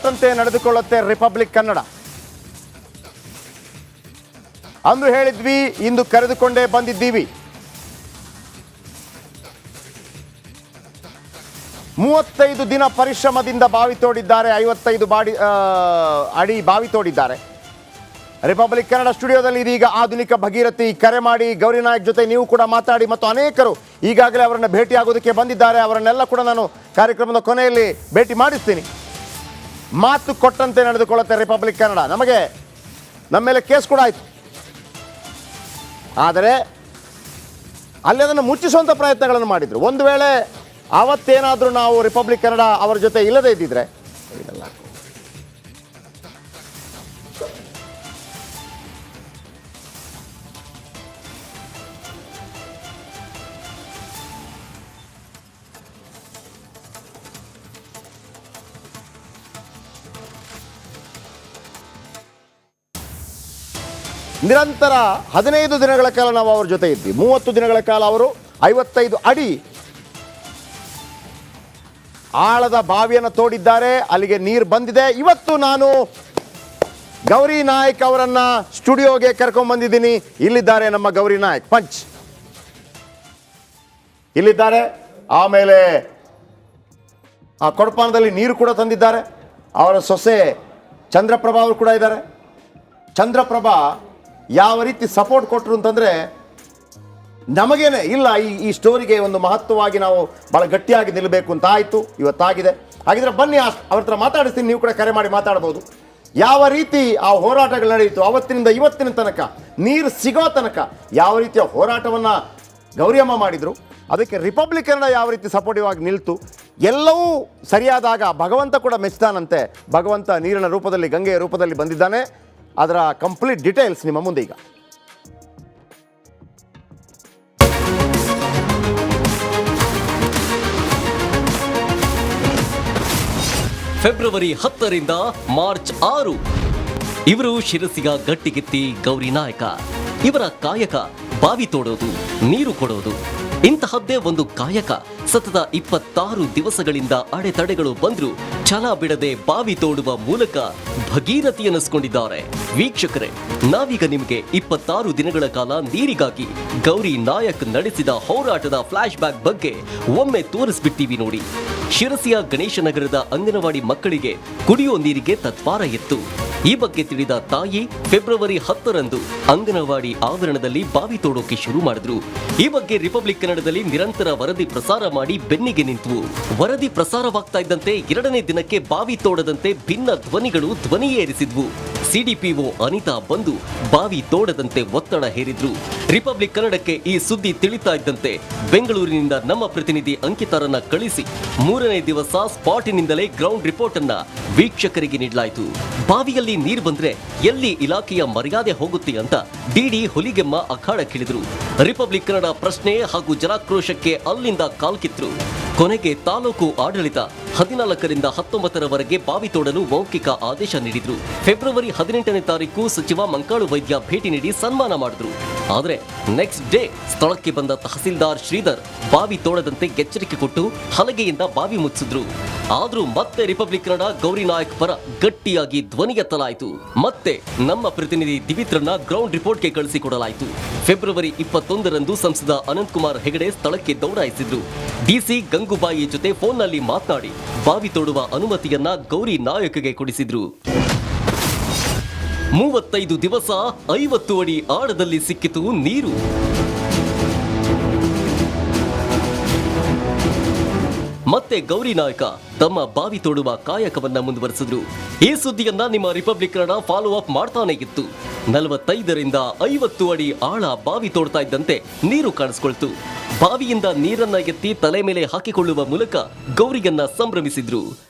ಕೊಟ್ಟಂತೆ ನಡೆದುಕೊಳ್ಳುತ್ತೆ ರಿಪಬ್ಲಿಕ್ ಕನ್ನಡ. ಅಂದು ಹೇಳಿದ್ವಿ, ಇಂದು ಕರೆದುಕೊಂಡೇ ಬಂದಿದ್ದೀವಿ. 35 ದಿನ ಪರಿಶ್ರಮದಿಂದ ಬಾವಿ ತೋಡಿದ್ದಾರೆ. 55 ಅಡಿ ಬಾವಿ ತೋಡಿದ್ದಾರೆ. ರಿಪಬ್ಲಿಕ್ ಕನ್ನಡ ಸ್ಟುಡಿಯೋದಲ್ಲಿ ಇದೀಗ ಆಧುನಿಕ ಭಗೀರಥಿ ಕರೆ ಮಾಡಿ ಗೌರಿ ನಾಯಕ್ ಜೊತೆ ನೀವು ಕೂಡ ಮಾತಾಡಿ ಮತ್ತು ಅನೇಕರು ಈಗಾಗಲೇ ಅವರನ್ನು ಭೇಟಿಯಾಗೋದಕ್ಕೆ ಬಂದಿದ್ದಾರೆ. ಅವರನ್ನೆಲ್ಲ ಕೂಡ ನಾನು ಕಾರ್ಯಕ್ರಮದ ಕೊನೆಯಲ್ಲಿ ಭೇಟಿ ಮಾಡಿಸ್ತೀನಿ. ಮಾತು ಕೊಟ್ಟಂತೆ ನಡೆದುಕೊಳ್ಳುತ್ತೆ ರಿಪಬ್ಲಿಕ್ ಕನ್ನಡ. ನಮ್ಮ ಮೇಲೆ ಕೇಸ್ ಕೂಡ ಆಯಿತು, ಆದರೆ ಅಲ್ಲಿ ಅದನ್ನು ಮುಚ್ಚಿಸುವಂಥ ಪ್ರಯತ್ನಗಳನ್ನು ಮಾಡಿದರು. ಒಂದು ವೇಳೆ ಆವತ್ತೇನಾದರೂ ನಾವು ರಿಪಬ್ಲಿಕ್ ಕನ್ನಡ ಅವರ ಜೊತೆ ಇಲ್ಲದೇ ಇದ್ದಿದ್ರೆ ಇದೆಲ್ಲ ನಿರಂತರ 15 ದಿನಗಳ ಕಾಲ ನಾವು ಅವ್ರ ಜೊತೆ ಇದ್ವಿ. 30 ದಿನಗಳ ಕಾಲ ಅವರು 55 ಅಡಿ ಆಳದ ಬಾವಿಯನ್ನು ತೋಡಿದ್ದಾರೆ. ಅಲ್ಲಿಗೆ ನೀರು ಬಂದಿದೆ. ಇವತ್ತು ನಾನು ಗೌರಿ ನಾಯಕ್ ಅವರನ್ನ ಸ್ಟುಡಿಯೋಗೆ ಕರ್ಕೊಂಡ್ಬಂದಿದ್ದೀನಿ. ಇಲ್ಲಿದ್ದಾರೆ ನಮ್ಮ ಗೌರಿ ನಾಯಕ್ ಪಂಚ್ ಇಲ್ಲಿದ್ದಾರೆ. ಆಮೇಲೆ ಆ ಕೊಡಪಾನದಲ್ಲಿ ನೀರು ಕೂಡ ತಂದಿದ್ದಾರೆ. ಅವರ ಸೊಸೆ ಚಂದ್ರಪ್ರಭಾ ಅವರು ಕೂಡ ಇದ್ದಾರೆ. ಚಂದ್ರಪ್ರಭಾ ಯಾವ ರೀತಿ ಸಪೋರ್ಟ್ ಕೊಟ್ಟರು ಅಂತಂದರೆ ನಮಗೇನೆ ಇಲ್ಲ, ಈ ಸ್ಟೋರಿಗೆ ಒಂದು ಮಹತ್ವವಾಗಿ ನಾವು ಭಾಳ ಗಟ್ಟಿಯಾಗಿ ನಿಲ್ಲಬೇಕು ಅಂತ ಆಯಿತು, ಇವತ್ತಾಗಿದೆ. ಹಾಗಿದ್ರೆ ಬನ್ನಿ ಅವ್ರ ಹತ್ರ ಮಾತಾಡಿಸ್ತೀನಿ, ನೀವು ಕೂಡ ಕರೆ ಮಾಡಿ ಮಾತಾಡ್ಬೋದು. ಯಾವ ರೀತಿ ಆ ಹೋರಾಟಗಳು ನಡೆಯಿತು ಅವತ್ತಿನಿಂದ ಇವತ್ತಿನ ತನಕ, ನೀರು ಸಿಗೋ ತನಕ ಯಾವ ರೀತಿಯ ಹೋರಾಟವನ್ನು ಗೌರಿಯಮ್ಮ ಮಾಡಿದರು, ಅದಕ್ಕೆ ರಿಪಬ್ಲಿಕ್ ಕನ್ನಡ ಯಾವ ರೀತಿ ಸಪೋರ್ಟಿವ್ ಆಗಿ ನಿಲ್ತು, ಎಲ್ಲವೂ ಸರಿಯಾದಾಗ ಭಗವಂತ ಕೂಡ ಮೆಚ್ತಾನಂತೆ. ಭಗವಂತ ನೀರಿನ ರೂಪದಲ್ಲಿ, ಗಂಗೆಯ ರೂಪದಲ್ಲಿ ಬಂದಿದ್ದಾನೆ. ಅದರ ಕಂಪ್ಲೀಟ್ ಡೀಟೇಲ್ಸ್ ನಿಮ್ಮ ಮುಂದೆ ಈಗ. ಫೆಬ್ರವರಿ 10ರಿಂದ ಮಾರ್ಚ್ 6 ಇವರು ಶಿರಸಿಯ ಗಟ್ಟಿಗೆತ್ತಿ ಗೌರಿ ನಾಯಕ. ಇವರ ಕಾಯಕ ಬಾವಿ ತೋಡೋದು, ನೀರು ಕೊಡೋದು. ಇಂತಹದ್ದೇ ಒಂದು ಕಾಯಕ ಸತತ 26 ದಿವಸಗಳಿಂದ ಅಡೆತಡೆಗಳು ಬಂದ್ರು ಛಲ ಬಿಡದೆ ಬಾವಿ ತೋಡುವ ಮೂಲಕ ಭಗೀರಥಿ ಎನಿಸಿಕೊಂಡಿದ್ದಾರೆ. ವೀಕ್ಷಕರೇ, ನಾವೀಗ ನಿಮಗೆ 26 ದಿನಗಳ ಕಾಲ ನೀರಿಗಾಗಿ ಗೌರಿ ನಾಯಕ್ ನಡೆಸಿದ ಹೋರಾಟದ ಫ್ಲಾಶ್ ಬ್ಯಾಕ್ ಬಗ್ಗೆ ಒಮ್ಮೆ ತೋರಿಸ್ಬಿಟ್ಟಿವಿ ನೋಡಿ. ಶಿರಸಿಯ ಗಣೇಶ ನಗರದ ಅಂಗನವಾಡಿ ಮಕ್ಕಳಿಗೆ ಕುಡಿಯೋ ನೀರಿಗೆ ತತ್ವಾರ ಇತ್ತು. ಈ ಬಗ್ಗೆ ತಿಳಿದ ತಾಯಿ ಫೆಬ್ರವರಿ 10ರಂದು ಅಂಗನವಾಡಿ ಆವರಣದಲ್ಲಿ ಬಾವಿ ತೋಡೋಕೆ ಶುರು ಮಾಡಿದ್ರು. ಈ ಬಗ್ಗೆ ರಿಪಬ್ಲಿಕ್ ಕನ್ನಡದಲ್ಲಿ ನಿರಂತರ ವರದಿ ಪ್ರಸಾರ ಮಾಡಿ ಬೆನ್ನಿಗೆ ನಿಂತು. ವರದಿ ಪ್ರಸಾರವಾಗ್ತಾ ಇದ್ದಂತೆ 2ನೇ ದಿನಕ್ಕೆ ಬಾವಿ ತೋಡದಂತೆ ಭಿನ್ನ ಧ್ವನಿಗಳು ಧ್ವನಿ ಏರಿಸಿದ್ವು. ಸಿಡಿಪಿಒ ಅನಿತಾ ಬಂದು ಬಾವಿ ತೋಡದಂತೆ ಒತ್ತಡ ಹೇರಿದ್ರು. ರಿಪಬ್ಲಿಕ್ ಕನ್ನಡಕ್ಕೆ ಈ ಸುದ್ದಿ ತಿಳಿತಾ ಇದ್ದಂತೆ ಬೆಂಗಳೂರಿನಿಂದ ನಮ್ಮ ಪ್ರತಿನಿಧಿ ಅಂಕಿತರನ್ನ ಕಳಿಸಿ 3ನೇ ದಿವಸ ಸ್ಪಾಟಿನಿಂದಲೇ ಗ್ರೌಂಡ್ ರಿಪೋರ್ಟ್ ಅನ್ನ ವೀಕ್ಷಕರಿಗೆ ನೀಡಲಾಯಿತು. ಬಾವಿಯಲ್ಲಿ ನೀರು ಬಂದ್ರೆ ಎಲ್ಲಿ ಇಲಾಖೆಯ ಮರ್ಯಾದೆ ಹೋಗುತ್ತೆ ಅಂತ ಡಿಡಿ ಹುಲಿಗೆಮ್ಮ ಅಖಾಡಕ್ಕಿಳಿದ್ರು. ರಿಪಬ್ಲಿಕ್ ಕನ್ನಡ ಪ್ರಶ್ನೆ ಹಾಗೂ ಜನಾಕ್ರೋಶಕ್ಕೆ ಅಲ್ಲಿಂದ ಕಾಲ್ಕಿತ್ರು. ಕೊನೆಗೆ ತಾಲೂಕು ಆಡಳಿತ 14ರಿಂದ 19ರವರೆಗೆ ಬಾವಿ ತೋಡಲು ಮೌಖಿಕ ಆದೇಶ ನೀಡಿದ್ರು. ಫೆಬ್ರವರಿ 18ನೇ ತಾರೀಕು ಸಚಿವ ಮಂಕಾಳು ವೈದ್ಯ ಭೇಟಿ ನೀಡಿ ಸನ್ಮಾನ ಮಾಡಿದ್ರು. ಆದರೆ ನೆಕ್ಸ್ಟ್ ಡೇ ಸ್ಥಳಕ್ಕೆ ಬಂದ ತಹಸೀಲ್ದಾರ್ ಶ್ರೀಧರ್ ಬಾವಿ ತೋಡದಂತೆ ಎಚ್ಚರಿಕೆ ಕೊಟ್ಟು ಹಲಗೆಯಿಂದ ಬಾವಿ ಮುಚ್ಚಿದ್ರು. ಆದ್ರೂ ಮತ್ತೆ ರಿಪಬ್ಲಿಕ್ ಕನ್ನಡ ಗೌರಿ ನಾಯಕ್ ಪರ ಗಟ್ಟಿಯಾಗಿ ಧ್ವನಿ ಎತ್ತಲಾಯಿತು. ಮತ್ತೆ ನಮ್ಮ ಪ್ರತಿನಿಧಿ ದಿವಿತ್ರನ್ನ ಗ್ರೌಂಡ್ ರಿಪೋರ್ಟ್ಗೆ ಕಳಿಸಿಕೊಡಲಾಯಿತು. ಫೆಬ್ರವರಿ 21ರಂದು ಸಂಸದ ಅನಂತ್ ಕುಮಾರ್ ಹೆಗಡೆ ಸ್ಥಳಕ್ಕೆ ದೌಡಾಯಿಸಿದ್ರು. ಡಿಸಿ ಗಂಗುಬಾಯಿ ಜೊತೆ ಫೋನ್ನಲ್ಲಿ ಮಾತನಾಡಿ ಬಾವಿ ತೋಡುವ ಅನುಮತಿಯನ್ನ ಗೌರಿ ನಾಯಕ್ಗೆ ಕೊಡಿಸಿದ್ರು. 35 ದಿವಸ 50 ಅಡಿ ಆಳದಲ್ಲಿ ಸಿಕ್ಕಿತು ನೀರು. ಮತ್ತೆ ಗೌರಿ ನಾಯಕ ತಮ್ಮ ಬಾವಿ ತೋಡುವ ಕಾಯಕವನ್ನ ಮುಂದುವರೆಸಿದ್ರು. ಈ ಸುದ್ದಿಯನ್ನ ನಿಮ್ಮ ರಿಪಬ್ಲಿಕ್ ಕನ್ನಡ ಫಾಲೋ ಅಪ್ ಮಾಡ್ತಾನೆ ಇತ್ತು. 45ರಿಂದ 50 ಅಡಿ ಆಳ ಬಾವಿ ತೋಡ್ತಾ ಇದ್ದಂತೆ ನೀರು ಕಾಣಿಸ್ಕೊಳ್ತು. ಬಾವಿಯಿಂದ ನೀರನ್ನ ಎತ್ತಿ ತಲೆ ಮೇಲೆ ಹಾಕಿಕೊಳ್ಳುವ ಮೂಲಕ ಗೌರಿಯನ್ನ ಸಂಭ್ರಮಿಸಿದ್ರು.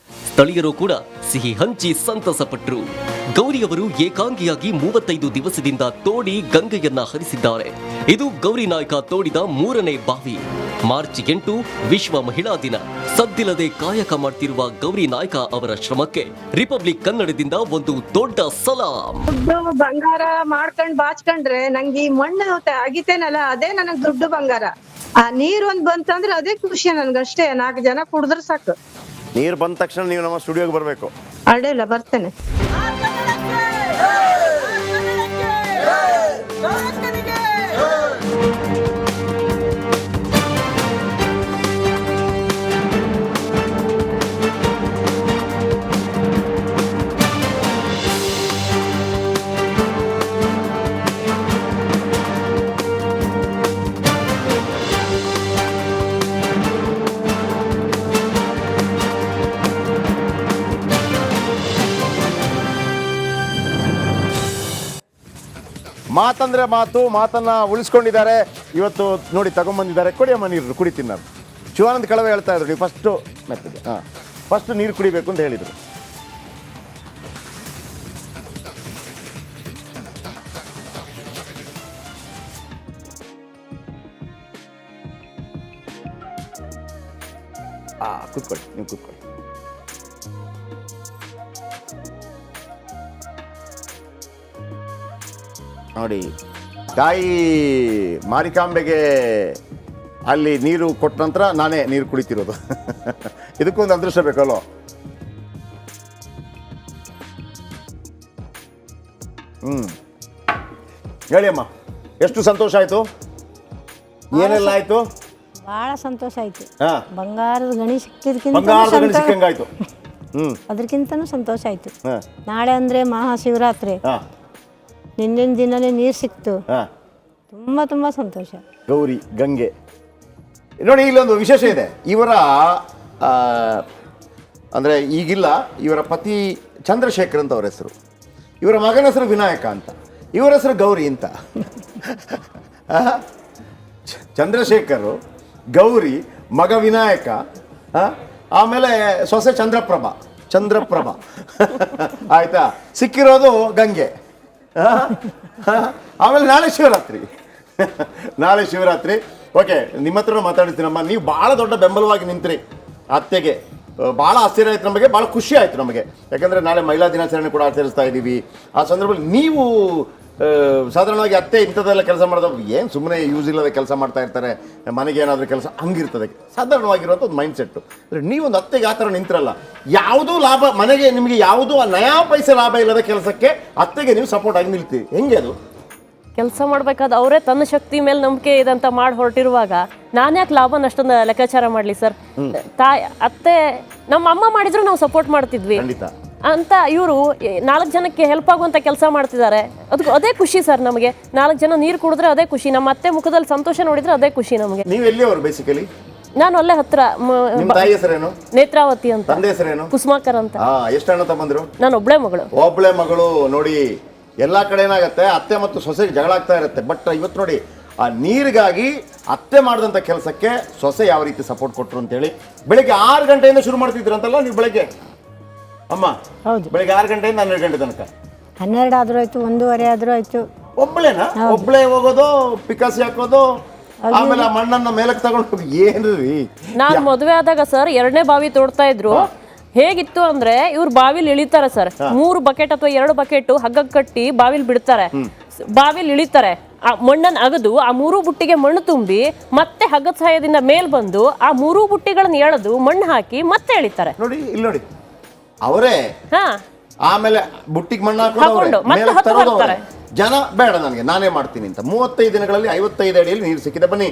ಸ್ಥಳೀಯರು ಕೂಡ ಸಿಹಿ ಹಂಚಿ ಸಂತಸಪಟ್ಟರು. ಗೌರಿಯವರು ಏಕಾಂಗಿಯಾಗಿ 35 ದಿವಸದಿಂದ ತೋಡಿ ಗಂಗೆಯನ್ನ ಹರಿಸಿದ್ದಾರೆ. ಇದು ಗೌರಿ ನಾಯಕ ತೋಡಿದ 3ನೇ ಬಾವಿ. ಮಾರ್ಚ್ 8 ವಿಶ್ವ ಮಹಿಳಾ ದಿನ. ಸದ್ದಿಲ್ಲದೆ ಕಾಯಕ ಮಾಡ್ತಿರುವ ಗೌರಿ ನಾಯಕ ಅವರ ಶ್ರಮಕ್ಕೆ ರಿಪಬ್ಲಿಕ್ ಕನ್ನಡದಿಂದ ಒಂದು ದೊಡ್ಡ ಸಲಾಂ. ದುಡ್ಡು ಬಂಗಾರ ಮಾಡ್ಕೊಂಡ್ ಬಾಚ್ಕೊಂಡ್ರೆ ನಂಗೆ ಈ ಮಣ್ಣು ಅಗಿತೇನಲ್ಲ, ಅದೇ ನನಗ್ ದುಡ್ಡು ಬಂಗಾರ. ಆ ನೀರ್ ಒಂದ್ ಬಂತಂದ್ರೆ ಅದೇ ಖುಷಿ ನನ್ಗಷ್ಟೇ. 4 ಜನ ಕುಡಿದ್ರೆ ಸಾಕು. ನೀರು ಬಂದ ತಕ್ಷಣ ನೀವು ನಮ್ಮ ಸ್ಟುಡಿಯೋಗೆ ಬರಬೇಕು. ಅಡ್ಡಿಲ್ಲ, ಬರ್ತೇನೆ. ಮಾತಂದ್ರೆ ಮಾತು, ಮಾತನ್ನ ಉಳಿಸ್ಕೊಂಡಿದ್ದಾರೆ. ಇವತ್ತು ನೋಡಿ ತಗೊಂಬಂದಿದ್ದಾರೆ. ಕೊಡಿಯಮ್ಮ ನೀರು, ಕುಡಿತೀನಿ ನಾನು. ಶಿವಾನಂದ ಕಳವೆ ಹೇಳ್ತಾ ಇದ್ರು, ನೀವು ಫಸ್ಟು ಮೆತ್ತಗೆ ಫಸ್ಟ್ ನೀರು ಕುಡಿಬೇಕು ಅಂತ ಹೇಳಿದರು. ಕೂತ್ಕೊಳ್ಳಿ, ನೀವು ಕೂತ್ಕೊಳ್ಳಿ. ನೋಡಿ, ತಾಯಿ ಮಾರಿಕಾಂಬೆಗೆ ಅಲ್ಲಿ ನೀರು ಕೊಟ್ಟ ನಂತರ ನಾನೇ ನೀರು ಕುಡಿತಿರೋದು. ಇದಕ್ಕೊಂದು ಅದೃಷ್ಟ ಬೇಕಲ್ಲೋ. ಹೇಳಿ ಅಮ್ಮ, ಎಷ್ಟು ಸಂತೋಷ ಆಯ್ತು? ಏನೆಲ್ಲ ಆಯ್ತು? ಬಹಳ ಸಂತೋಷ ಆಯ್ತು. ಹಾ, ಬಂಗಾರದ ಗಣಿ ಸಿಕ್ಕಿದ್ಕಿಂತ ಬಂಗಾರದ ಗಣಿ ಸಿಕ್ಕಂಗಾಯ್ತು. ಅದಕ್ಕಿಂತನೂ ಸಂತೋಷ ಆಯ್ತು. ಹಾ, ನಾಳೆ ಅಂದ್ರೆ ಮಹಾಶಿವರಾತ್ರಿ, ಹಾ, ನಿನ್ನಿನ ದಿನನೇ ನೀರು ಸಿಕ್ತು. ಹಾ. ತುಂಬಾ ತುಂಬಾ ಸಂತೋಷ. ಗೌರಿ ಗಂಗೆ ನೋಡಿ, ಇಲ್ಲೊಂದು ವಿಶೇಷ ಇದೆ. ಇವರ ಅಂದರೆ ಈಗಿಲ್ಲ, ಇವರ ಪತಿ ಚಂದ್ರಶೇಖರ್ ಅಂತ ಅವರ ಹೆಸರು. ಇವರ ಮಗನ ಹೆಸರು ವಿನಾಯಕ ಅಂತ, ಇವರ ಹೆಸರು ಗೌರಿ ಅಂತ. ಚಂದ್ರಶೇಖರು, ಗೌರಿ, ಮಗ ವಿನಾಯಕ, ಆಮೇಲೆ ಸೊಸೆ ಚಂದ್ರಪ್ರಭಾ ಆಯ್ತಾ. ಸಿಕ್ಕಿರೋದು ಗಂಗೆ. ಆಮೇಲೆ ನಾಳೆ ಶಿವರಾತ್ರಿ. ಓಕೆ, ನಿಮ್ಮ ಹತ್ರ ಮಾತಾಡ್ತೀನಮ್ಮ. ನೀವು ಭಾಳ ದೊಡ್ಡ ಬೆಂಬಲವಾಗಿ ನಿಂತ್ರಿ ಅತ್ತೆಗೆ. ಭಾಳ ಆಶ್ಚರ್ಯ ಆಯ್ತು ನಮಗೆ, ಭಾಳ ಖುಷಿ ಆಯಿತು ನಮಗೆ. ಯಾಕಂದರೆ ನಾಳೆ ಮಹಿಳಾ ದಿನಾಚರಣೆ ಕೂಡ ಆಚರಿಸ್ತಾ ಇದ್ದೀವಿ. ಆ ಸಂದರ್ಭದಲ್ಲಿ ನೀವು ಸಾಧಾರಣವಾಗಿ ಅತ್ತೆ ಇಂಥದ್ದೆಲ್ಲ ಕೆಲಸ ಮಾಡಿದವ್ರು ಏನು ಸುಮ್ಮನೆ ಯೂಸ್ ಇಲ್ಲದೆ ಕೆಲಸ ಮಾಡ್ತಾ ಇರ್ತಾರೆ, ಮನೆಗೆ ಏನಾದರೂ ಕೆಲಸ ಹಂಗಿರ್ತದೆ ಸಾಧಾರಣವಾಗಿರುವಂಥ ಒಂದು ಮೈಂಡ್ ಸೆಟ್ಟು. ನೀವೊಂದು ಅತ್ತೆಗೆ ಆ ಥರ ನಿಂತಿರಲ್ಲ. ಯಾವುದೂ ಲಾಭ ಮನೆಗೆ, ನಿಮಗೆ ಯಾವುದೂ ನಯಾ ಪೈಸೆ ಲಾಭ ಇಲ್ಲದ ಕೆಲಸಕ್ಕೆ ಅತ್ತೆಗೆ ನೀವು ಸಪೋರ್ಟ್ ಆಗಿ ನಿಲ್ತೀವಿ. ಹೆಂಗೆ ಅದು ಕೆಲಸ ಮಾಡ್ಬೇಕಾದ ಅವರೇ ತನ್ನ ಶಕ್ತಿ ಮೇಲೆ ನಂಬಿಕೆ ಇದಂತ ಮಾಡಿ ಹೊರಟಿರುವಾಗ ನಾನು ಯಾಕೆ ಲಾಭ ನಷ್ಟೊಂದು ಲೆಕ್ಕಾಚಾರ ಮಾಡಲಿ ಸರ್? ಅತ್ತೆ ನಮ್ಮ ಅಮ್ಮ ಮಾಡಿದ್ರು ನಾವು ಸಪೋರ್ಟ್ ಮಾಡ್ತಿದ್ವಿ ಖಂಡಿತ ಅಂತ ಇವರು 4 ಜನಕ್ಕೆ ಹೆಲ್ಪ್ ಆಗುವಂತ ಕೆಲಸ ಮಾಡ್ತಿದ್ದಾರೆ. ಅದೇ ಖುಷಿ ಸರ್ ನಮಗೆ. 4 ಜನ ನೀರು ಕುಡಿದ್ರೆ ಅದೇ ಖುಷಿ. ನಮ್ಮ ಅತ್ತೆ ಮುಖದಲ್ಲಿ ಸಂತೋಷ ನೋಡಿದ್ರೆ ಅದೇ ಖುಷಿ ನಮಗೆ. ನೀವು ಎಲ್ಲಿಯವರು ಬೇಸಿಕಲಿ? ನಾನು ಅಲ್ಲೇ ಹತ್ರ. ನಿಮ್ಮ ತಾಯಿ ಹೆಸರೇನು? ನೇತ್ರಾವತಿ ಅಂತ. ತಂದೆ ಹೆಸರೇನು? ಕುಸುಮಾಕರ್ ಅಂತ. ಎಷ್ಟು ಅಣ್ಣ ತಮ್ಮಂದ್ರು? ನಾನು ಒಬ್ಳೆ ಮಗಳು. ನೋಡಿ, ಎಲ್ಲಾ ಕಡೆ ಏನಾಗುತ್ತೆ, ಅತ್ತೆ ಮತ್ತು ಸೊಸೆಗೆ ಜಗಳ ಆಗ್ತಾ ಇರುತ್ತೆ. ಬಟ್ ಇವತ್ತು ನೋಡಿ, ಆ ನೀರಿಗಾಗಿ ಅತ್ತೆ ಮಾಡಿದಂಥ ಕೆಲಸಕ್ಕೆ ಸೊಸೆ ಯಾವ ರೀತಿ ಸಪೋರ್ಟ್ ಕೊಟ್ಟರು ಅಂತೇಳಿ. ಬೆಳಿಗ್ಗೆ 6 ಗಂಟೆಯಿಂದ ಶುರು ಮಾಡ್ತಿದ್ರಂತಲ್ಲ ನೀವು ಬೆಳಗ್ಗೆ? ಅಮ್ಮ, ಹೌದು, ಬೆಳಿಗ್ಗೆ 6 ಗಂಟೆಯಿಂದ 12 ಗಂಟೆ ತನಕ. 12 ಆದ್ರೂ ಆಯ್ತು, 1:30 ಆದ್ರೂ ಆಯ್ತು. ಒಬ್ಬಳೇನಾ? ಒಬ್ಬಳೇ ಹೋಗೋದು, ಪಿಕಾಸಿ ಹಾಕೋದು, ಆಮೇಲೆ ಆ ಮಣ್ಣನ್ನ ಮೇಲಕ್ಕೆ ತಗೊಂಡು ಹೋಗಿ. ಏನ್ರಿ, ನಾನ್ ಮದುವೆ ಆದಾಗ ಸರ್ 2ನೇ ಬಾವಿ ತೋಡ್ತಾ ಇದ್ರು. ಹೇಗಿತ್ತು ಅಂದ್ರೆ ಇವ್ರು ಬಾವಿಲಿ ಇಳಿತಾರೆ ಸರ್. 3 ಬಕೆಟ್ ಅಥವಾ 2 ಬಕೆಟ್ ಹಗ್ಗ ಕಟ್ಟಿ ಬಾವಿಲಿ ಬಿಡ್ತಾರೆ. ಬಾವಿಲಿ ಇಳಿತಾರೆ, ಆ ಮಣ್ಣನ್ನು ಅಗದು ಆ 3 ಬುಟ್ಟಿಗೆ ಮಣ್ಣು ತುಂಬಿ ಮತ್ತೆ ಹಗ್ಗದ ಸಹಾಯದಿಂದ ಮೇಲ್ ಬಂದು ಆ 3 ಬುಟ್ಟಿಗಳನ್ನ ಎಳೆದು ಮಣ್ಣು ಹಾಕಿ ಮತ್ತೆ ಎಳಿತಾರೆ. ನೋಡಿ ಇಲ್ಲಿ ನೋಡಿ, ಅವರೇ ಆಮೇಲೆ ಬುಟ್ಟಿಗೆ ಮಣ್ಣು ಹಾಕೊಂಡು ಮತ್ತೆ ಹತ್ತು ಬರ್ತಾರೆ. ಜನ ಬೇಡ ನನಗೆ, ನಾನೇ ಮಾಡ್ತೀನಿ ಅಂತ 35 ದಿನಗಳಲ್ಲಿ 55 ಅಡಿಯಲ್ಲಿ ನೀರು ಸಿಕ್ಕಿದೆ. ಬನ್ನಿ